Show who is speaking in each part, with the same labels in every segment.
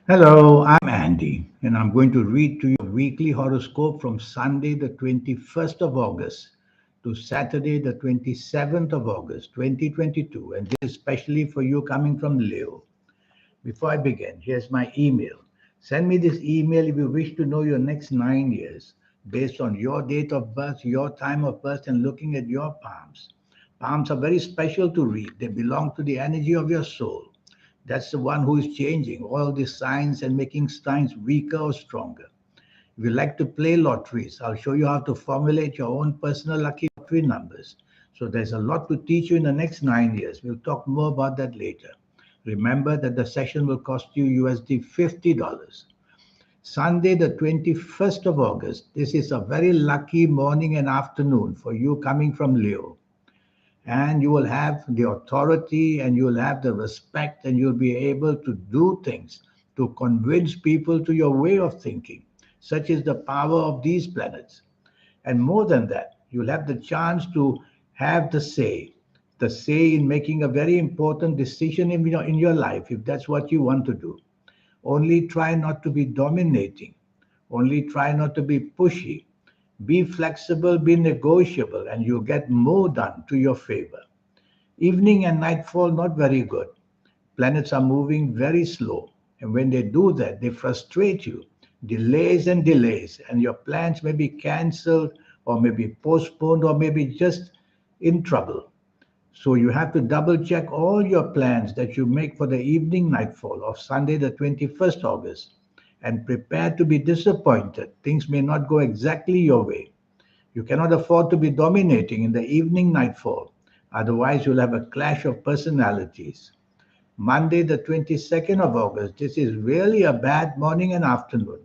Speaker 1: Hello, I'm Andy, and I'm going to read to you a weekly horoscope from Sunday, the 21st of August to Saturday, the 27th of August, 2022. And this is especially for you coming from Leo. Before I begin, here's my email. Send me this email if you wish to know your next 9 years based on your date of birth, your time of birth, and looking at your palms. Palms are very special to read, they belong to the energy of your soul. That's the one who is changing all these signs and making signs weaker or stronger. If you like to play lotteries, I'll show you how to formulate your own personal lucky lottery numbers. So there's a lot to teach you in the next 9 years. We'll talk more about that later. Remember that the session will cost you USD $50. Sunday, the 21st of August. This is a very lucky morning and afternoon for you coming from Leo, and you will have the authority and you will have the respect and you'll be able to do things to convince people to your way of thinking. Such is the power of these planets. And more than that, you'll have the chance to have the say in making a very important decision in your life if that's what you want to do. Only try not to be dominating. Only try not to be pushy. Be flexible, be negotiable, and you'll get more done to your favor. Evening and nightfall, not very good. Planets are moving very slow. And when they do that, they frustrate you. Delays and delays. And your plans may be cancelled or maybe postponed or maybe just in trouble. So you have to double check all your plans that you make for the evening nightfall of Sunday, the 21st August, and prepare to be disappointed. Things may not go exactly your way. You cannot afford to be dominating in the evening nightfall. Otherwise, you'll have a clash of personalities. Monday, the 22nd of August, this is really a bad morning and afternoon.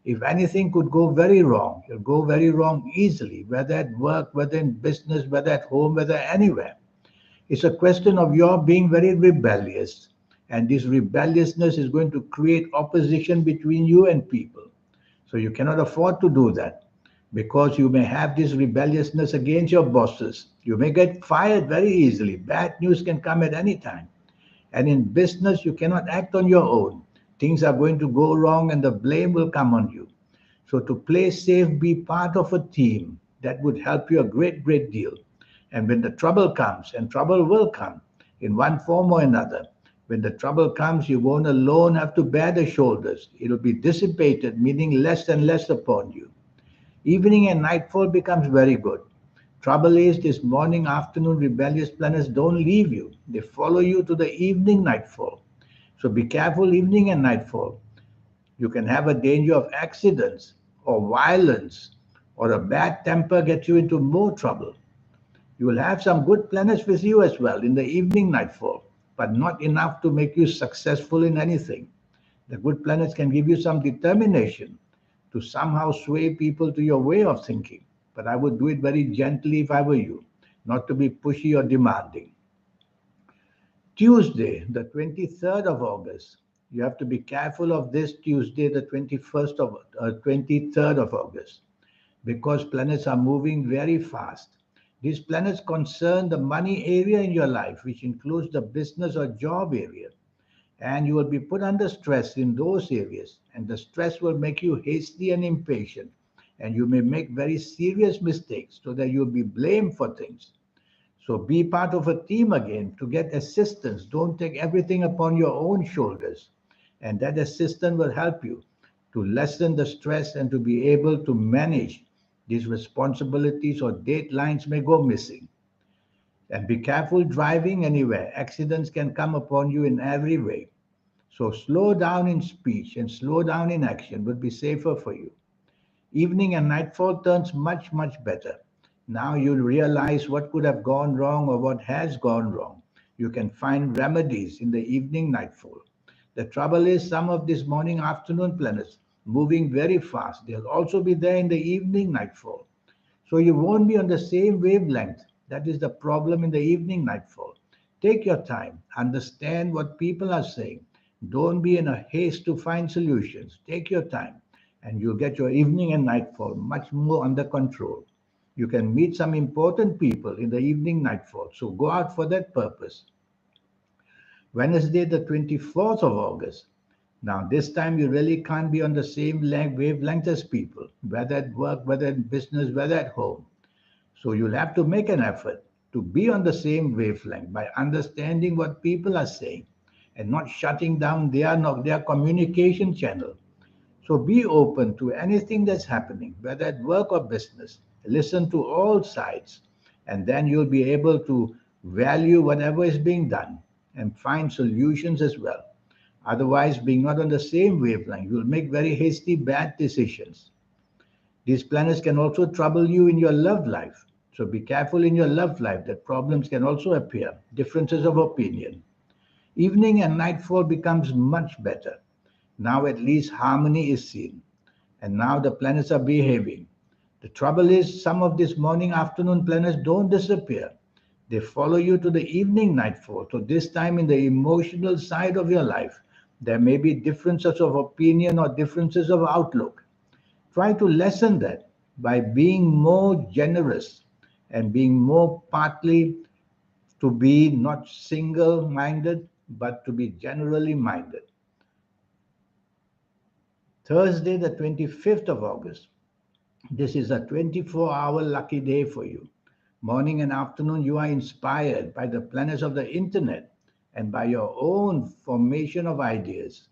Speaker 1: If anything could go very wrong, it'll go very wrong easily, whether at work, whether in business, whether at home, whether anywhere. It's a question of your being very rebellious. And this rebelliousness is going to create opposition between you and people. So you cannot afford to do that because you may have this rebelliousness against your bosses. You may get fired very easily. Bad news can come at any time. And in business, you cannot act on your own. Things are going to go wrong and the blame will come on you. So, to play safe, be part of a team. That would help you a great, great deal. And when the trouble comes, and trouble will come in one form or another, when the trouble comes, you won't alone have to bear the shoulders. It'll be dissipated, meaning less and less upon you. Evening and nightfall becomes very good. Trouble is, this morning, afternoon, rebellious planets don't leave you. They follow you to the evening nightfall. So be careful evening and nightfall. You can have a danger of accidents or violence or a bad temper get you into more trouble. You will have some good planets with you as well in the evening nightfall, but not enough to make you successful in anything. The good planets can give you some determination to somehow sway people to your way of thinking. But I would do it very gently if I were you, not to be pushy or demanding. Tuesday, the 23rd of August. You have to be careful of this Tuesday, the 23rd of August, because planets are moving very fast. These planets concern the money area in your life, which includes the business or job area, and you will be put under stress in those areas, and the stress will make you hasty and impatient, and you may make very serious mistakes so that you'll be blamed for things. So be part of a team again to get assistance. Don't take everything upon your own shoulders, and that assistant will help you to lessen the stress and to be able to manage these responsibilities, or deadlines may go missing. And be careful driving anywhere. Accidents can come upon you in every way. So slow down in speech and slow down in action would be safer for you. Evening and nightfall turns much, much better. Now you'll realize what could have gone wrong or what has gone wrong. You can find remedies in the evening nightfall. The trouble is, some of these morning afternoon planets moving very fast. They'll also be there in the evening nightfall. So you won't be on the same wavelength. That is the problem in the evening nightfall. Take your time, understand what people are saying. Don't be in a haste to find solutions. Take your time, and you'll get your evening and nightfall much more under control. You can meet some important people in the evening nightfall, so go out for that purpose. Wednesday, the 24th of August. Now, this time you really can't be on the same wavelength as people, whether at work, whether in business, whether at home. So you'll have to make an effort to be on the same wavelength by understanding what people are saying and not shutting down their communication channel. So be open to anything that's happening, whether at work or business. Listen to all sides, and then you'll be able to value whatever is being done and find solutions as well. Otherwise, being not on the same wavelength, you'll make very hasty, bad decisions. These planets can also trouble you in your love life. So be careful in your love life that problems can also appear, differences of opinion. Evening and nightfall becomes much better. Now at least harmony is seen. And now the planets are behaving. The trouble is, some of these morning afternoon planets don't disappear. They follow you to the evening nightfall. So this time in the emotional side of your life, there may be differences of opinion or differences of outlook. Try to lessen that by being more generous and being more partly to be not single minded, but to be generally minded. Thursday, the 25th of August. This is a 24-hour lucky day for you. Morning and afternoon, you are inspired by the planets of the internet and by your own formation of ideas.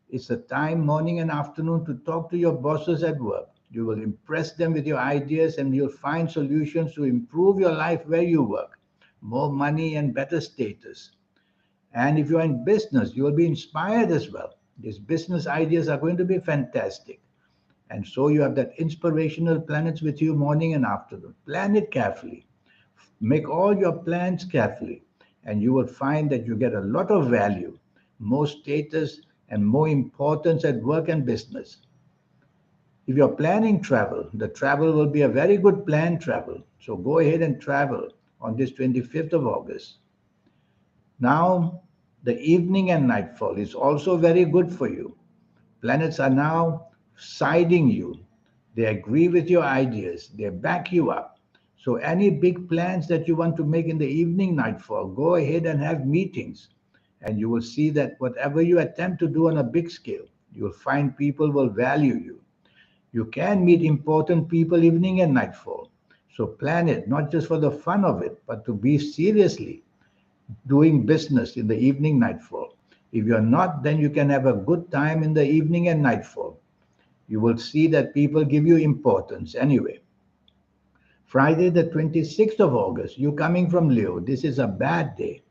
Speaker 1: It's a time, morning and afternoon, to talk to your bosses at work. You will impress them with your ideas and you'll find solutions to improve your life where you work. More money and better status. And if you're in business, you will be inspired as well. These business ideas are going to be fantastic. And so you have that inspirational planets with you morning and afternoon. Plan it carefully. Make all your plans carefully. And you will find that you get a lot of value, more status, and more importance at work and business. If you're planning travel, the travel will be a very good planned travel. So go ahead and travel on this 25th of August. Now, the evening and nightfall is also very good for you. Planets are now siding you. They agree with your ideas. They back you up. So any big plans that you want to make in the evening nightfall, go ahead and have meetings. And you will see that whatever you attempt to do on a big scale, you'll find people will value you. You can meet important people evening and nightfall. So plan it, not just for the fun of it, but to be seriously doing business in the evening nightfall. If you're not, then you can have a good time in the evening and nightfall. You will see that people give you importance anyway. Friday, the 26th of August, you coming from Leo, this is a bad day.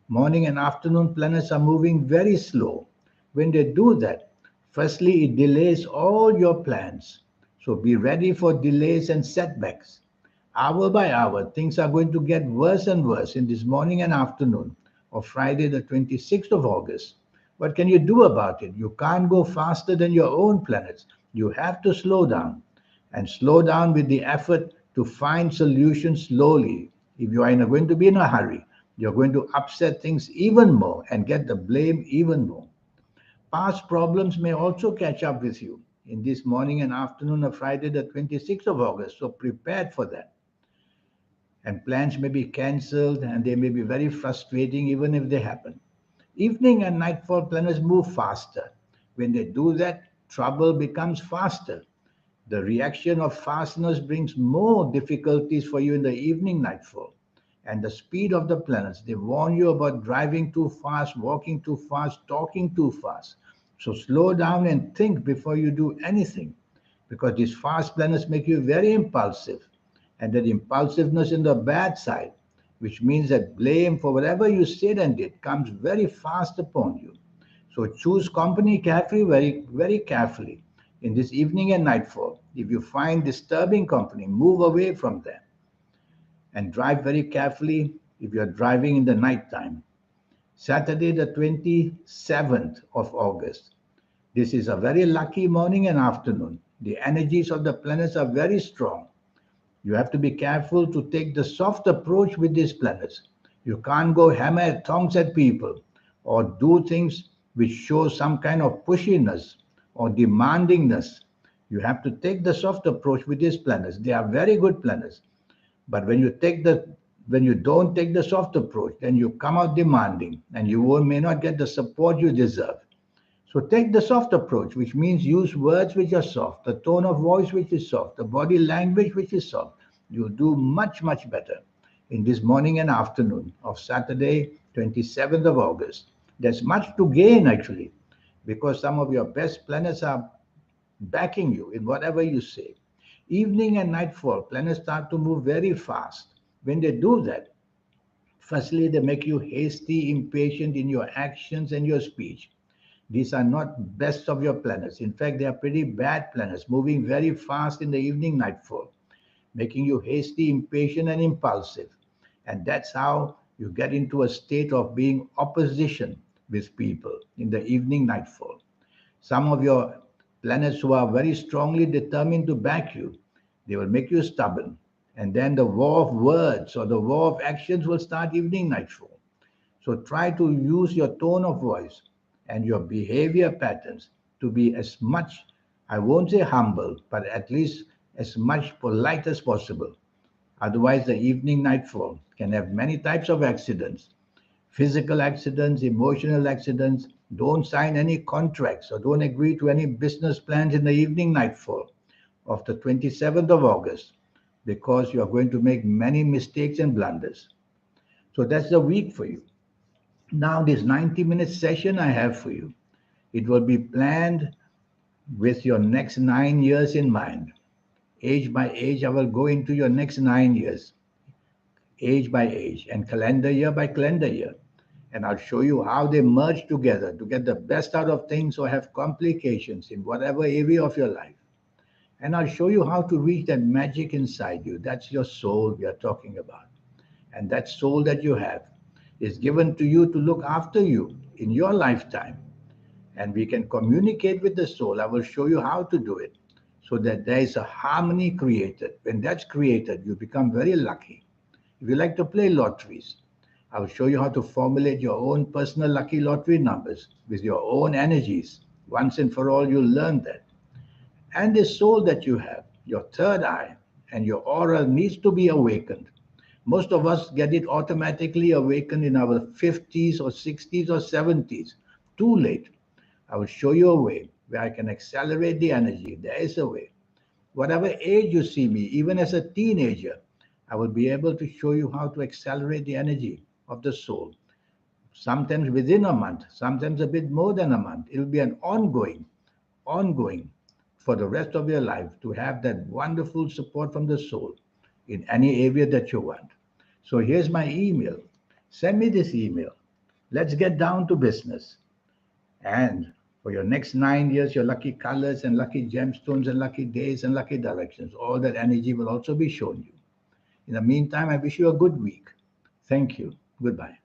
Speaker 1: Morning and afternoon planets are moving very slow. When they do that, firstly, it delays all your plans. So be ready for delays and setbacks. Hour by hour, things are going to get worse and worse in this morning and afternoon of Friday, the 26th of August. What can you do about it? You can't go faster than your own planets. You have to slow down and slow down with the effort to find solutions slowly. If you are going to be in a hurry, you're going to upset things even more and get the blame even more. Past problems may also catch up with you in this morning and afternoon of Friday, the 26th of August. So prepare for that. And plans may be cancelled and they may be very frustrating even if they happen. Evening and nightfall planets move faster. When they do that, trouble becomes faster. The reaction of fastness brings more difficulties for you in the evening nightfall. And the speed of the planets, they warn you about driving too fast, walking too fast, talking too fast. So slow down and think before you do anything, because these fast planets make you very impulsive. And that impulsiveness in the bad side, which means that blame for whatever you said and did comes very fast upon you. So choose company carefully, very, very carefully in this evening and nightfall. If you find disturbing company, move away from them and drive very carefully if you're driving in the night time. Saturday, the 27th of August. This is a very lucky morning and afternoon. The energies of the planets are very strong. You have to be careful to take the soft approach with these planets. You can't go hammer tongs at people or do things which show some kind of pushiness or demandingness. You have to take the soft approach with these planets. They are very good planets. But when you don't take the soft approach, then you come out demanding and you may not get the support you deserve. So take the soft approach, which means use words which are soft, the tone of voice which is soft, the body language which is soft. You'll do much, much better in this morning and afternoon of Saturday, 27th of August. There's much to gain actually, because some of your best planets are backing you in whatever you say. Evening and nightfall, planets start to move very fast. When they do that, firstly, they make you hasty, impatient in your actions and your speech. These are not best of your planets. In fact, they are pretty bad planets, moving very fast in the evening nightfall, making you hasty, impatient, and impulsive. And that's how you get into a state of being opposition with people in the evening nightfall. Some of your planets who are very strongly determined to back you, they will make you stubborn. And then the war of words or the war of actions will start evening nightfall. So try to use your tone of voice and your behavior patterns to be as much, I won't say humble, but at least as much polite as possible. Otherwise, the evening nightfall can have many types of accidents: physical accidents, emotional accidents. Don't sign any contracts or don't agree to any business plans in the evening nightfall of the 27th of August, because you are going to make many mistakes and blunders. So that's the week for you. Now, this 90-minute session I have for you, it will be planned with your next 9 years in mind. Age by age, I will go into your next 9 years, age by age, and calendar year by calendar year. And I'll show you how they merge together to get the best out of things or have complications in whatever area of your life. And I'll show you how to reach that magic inside you. That's your soul we are talking about. And that soul that you have is given to you to look after you in your lifetime. And we can communicate with the soul. I will show you how to do it so that there is a harmony created. When that's created, you become very lucky. If you like to play lotteries, I will show you how to formulate your own personal lucky lottery numbers with your own energies. Once and for all, you'll learn that. And the soul that you have, your third eye and your aura needs to be awakened. Most of us get it automatically awakened in our 50s or 60s or 70s. Too late. I will show you a way where I can accelerate the energy. There is a way. Whatever age you see me, even as a teenager, I will be able to show you how to accelerate the energy of the soul. Sometimes within a month, sometimes a bit more than a month. It will be an ongoing for the rest of your life to have that wonderful support from the soul in any area that you want. So here's my email. Send me this email. Let's get down to business. And for your next 9 years, your lucky colors and lucky gemstones and lucky days and lucky directions, all that energy will also be shown you. In the meantime, I wish you a good week. Thank you. Goodbye.